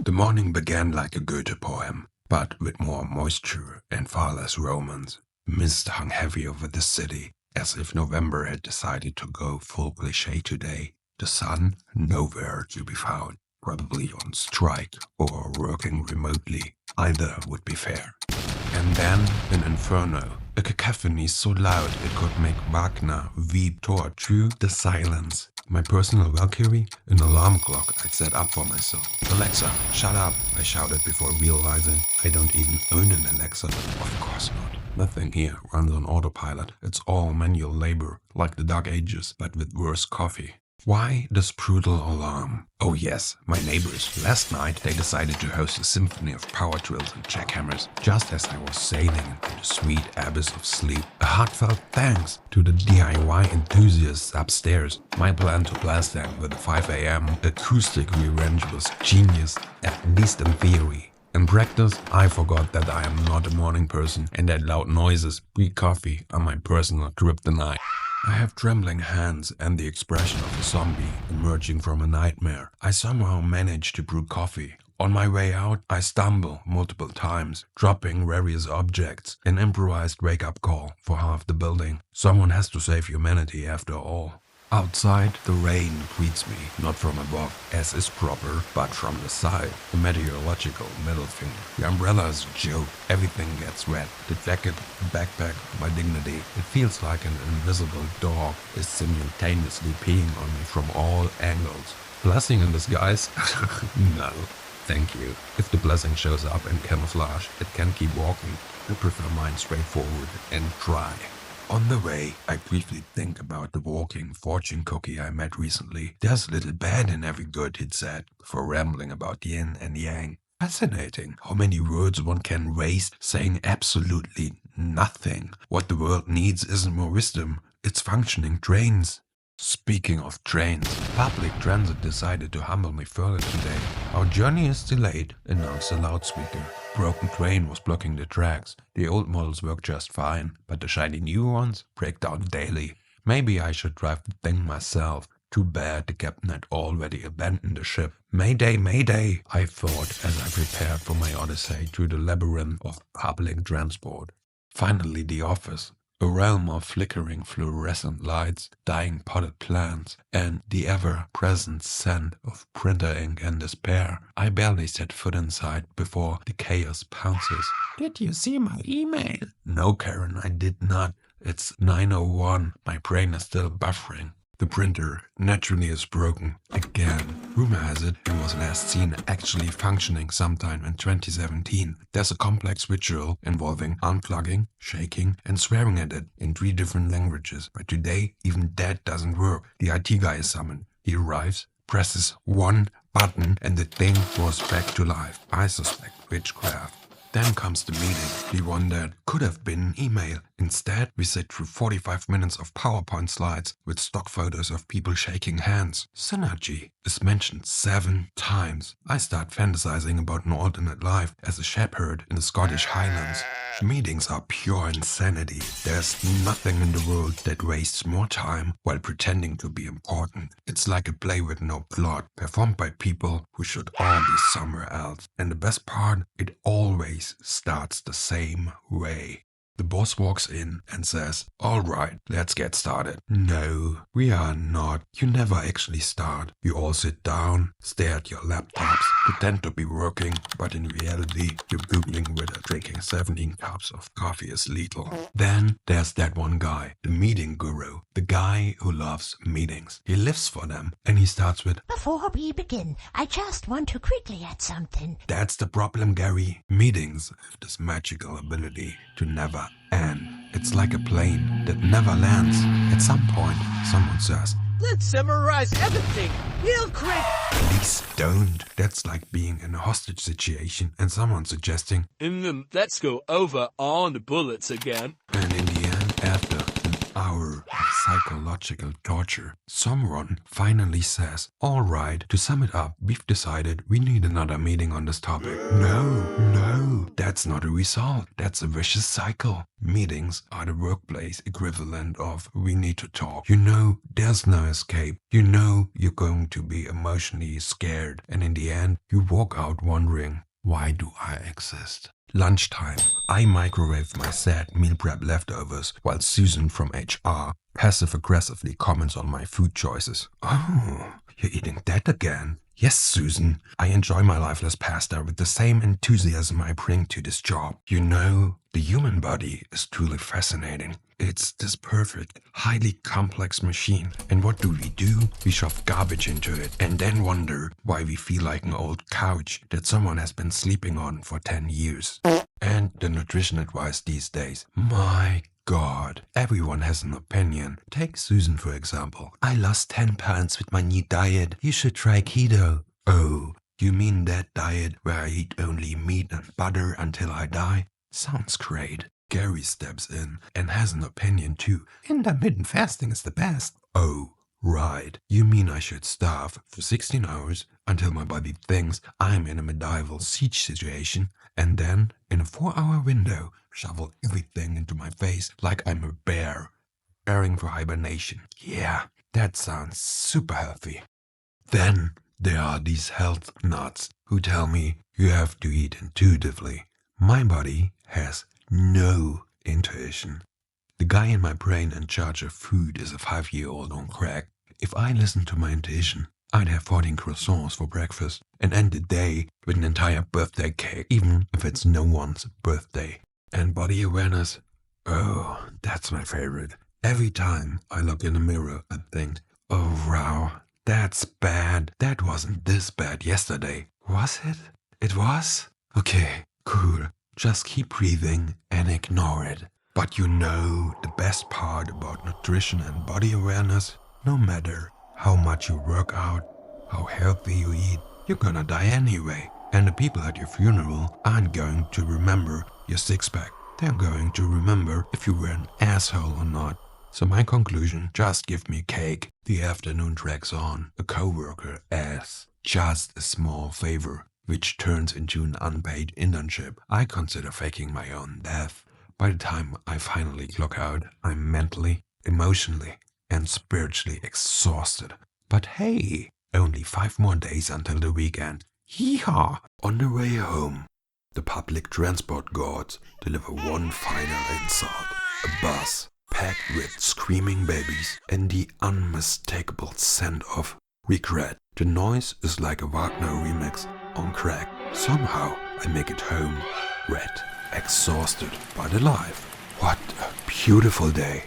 The morning began like a Goethe poem, but with more moisture and far less romance. Mist hung heavy over the city, as if November had decided to go full cliché today. The sun nowhere to be found, probably on strike or working remotely. Either would be fair. And then an inferno, a cacophony so loud it could make Wagner weep tore through the silence. My personal Valkyrie, an alarm clock I'd set up for myself. Alexa, shut up, I shouted before realizing I don't even own an Alexa. Of course not. Nothing here runs on autopilot. It's all manual labor, like the Dark Ages, but with worse coffee. Why this brutal alarm? Oh yes, my neighbors. Last night they decided to host a symphony of power drills and jackhammers, just as I was sailing into the sweet abyss of sleep. A heartfelt thanks to the DIY enthusiasts upstairs. My plan to blast them with a 5 a.m. acoustic revenge was genius, at least in theory. In practice, I forgot that I am not a morning person and that loud noises pre-coffee are my personal kryptonite. I have trembling hands and the expression of a zombie emerging from a nightmare. I somehow manage to brew coffee. On my way out, I stumble multiple times, dropping various objects, an improvised wake-up call for half the building. Someone has to save humanity after all. Outside, the rain greets me, not from above, as is proper, but from the side, the meteorological middle finger. The umbrella is a joke, everything gets wet. The jacket, the backpack, my dignity. It feels like an invisible dog is simultaneously peeing on me from all angles. Blessing in disguise? No, thank you. If the blessing shows up in camouflage, it can keep walking. I prefer mine straightforward and dry. On the way, I briefly think about the walking fortune cookie I met recently. There's little bad in every good, he'd said, before rambling about yin and yang. Fascinating how many words one can waste saying absolutely nothing. What the world needs isn't more wisdom, it's functioning trains. Speaking of trains, public transit decided to humble me further today. Our journey is delayed, announced a loudspeaker. Broken train was blocking the tracks. The old models work just fine, but the shiny new ones break down daily. Maybe I should drive the thing myself. Too bad the captain had already abandoned the ship. Mayday, mayday, I thought as I prepared for my odyssey through the labyrinth of public transport. Finally the office. A realm of flickering fluorescent lights, dying potted plants, and the ever-present scent of printer ink and despair. I barely set foot inside before the chaos pounces. Did you see my email? No, Karen, I did not. It's 9:01. My brain is still buffering. The printer naturally is broken again. Rumor has it was last seen actually functioning sometime in 2017. There's a complex ritual involving unplugging, shaking, and swearing at it in 3 different languages. But today, even that doesn't work. The IT guy is summoned. He arrives, presses one button, and the thing was back to life. I suspect witchcraft. Then comes the meeting, the one that could have been an email. Instead, we sit through 45 minutes of PowerPoint slides with stock photos of people shaking hands. Synergy is mentioned 7 times. I start fantasizing about an alternate life as a shepherd in the Scottish Highlands. Meetings are pure insanity. There's nothing in the world that wastes more time while pretending to be important. It's like a play with no plot, performed by people who should all be somewhere else. And the best part, it always starts the same way. The boss walks in and says, "All right, let's get started." No, we are not. You never actually start. You all sit down, stare at your laptops, pretend to be working, but in reality, you're Googling whether drinking 17 cups of coffee is lethal. Then there's that one guy, the meeting guru, the guy who loves meetings. He lives for them, and he starts with, "Before we begin, I just want to quickly add something." That's the problem, Gary. Meetings have this magical ability to never end. It's like a plane that never lands. At some point, someone says, "Let's summarize everything real quick." "Please don't." That's like being in a hostage situation and someone suggesting, Let's go over all the bullets again. and in the end, after an hour hour of psychological torture, someone finally says, "All right, to sum it up, we've decided we need another meeting on this topic." No, that's not a result. That's a vicious cycle. Meetings are the workplace equivalent of "we need to talk." You know there's no escape. You know you're going to be emotionally scared, and in the end, you walk out wondering, why do I exist? Lunchtime, I microwave my sad meal prep leftovers while Susan from HR passive-aggressively comments on my food choices. "Oh, you're eating that again?" "Yes, Susan, I enjoy my lifeless pasta with the same enthusiasm I bring to this job. You know, the human body is truly fascinating. It's this perfect, highly complex machine. And what do? We shove garbage into it and then wonder why we feel like an old couch that someone has been sleeping on for 10 years. And the nutrition advice these days. My God, everyone has an opinion. Take Susan, for example. "I lost 10 pounds with my new diet. You should try keto." Oh, you mean that diet where I eat only meat and butter until I die? Sounds great. Gary steps in and has an opinion too. "Intermittent fasting is the best." Oh, right. You mean I should starve for 16 hours until my body thinks I'm in a medieval siege situation, and then, in a 4-hour window, shovel everything into my face like I'm a bear, preparing for hibernation. Yeah, that sounds super healthy. Then there are these health nuts who tell me you have to eat intuitively. My body has no intuition. The guy in my brain in charge of food is a 5-year-old on crack. If I listened to my intuition, I'd have 14 croissants for breakfast and end the day with an entire birthday cake, even if it's no one's birthday. And body awareness? Oh, that's my favorite. Every time I look in the mirror, I think, "Oh wow, that's bad. That wasn't this bad yesterday. Was it? It was? Okay, cool. Just keep breathing and ignore it." But you know the best part about nutrition and body awareness? No matter how much you work out, how healthy you eat, you're gonna die anyway. And the people at your funeral aren't going to remember your six-pack. They're going to remember if you were an asshole or not. So my conclusion, just give me cake. The afternoon drags on. A coworker asks just a small favor, which turns into an unpaid internship. I consider faking my own death. By the time I finally clock out, I'm mentally, emotionally, and spiritually exhausted. But hey, only 5 more days until the weekend. Yeehaw! On the way home, the public transport guards deliver one final insult. A bus packed with screaming babies and the unmistakable scent of regret. The noise is like a Wagner remix on crack. Somehow I make it home, wet, exhausted, but alive. What a beautiful day.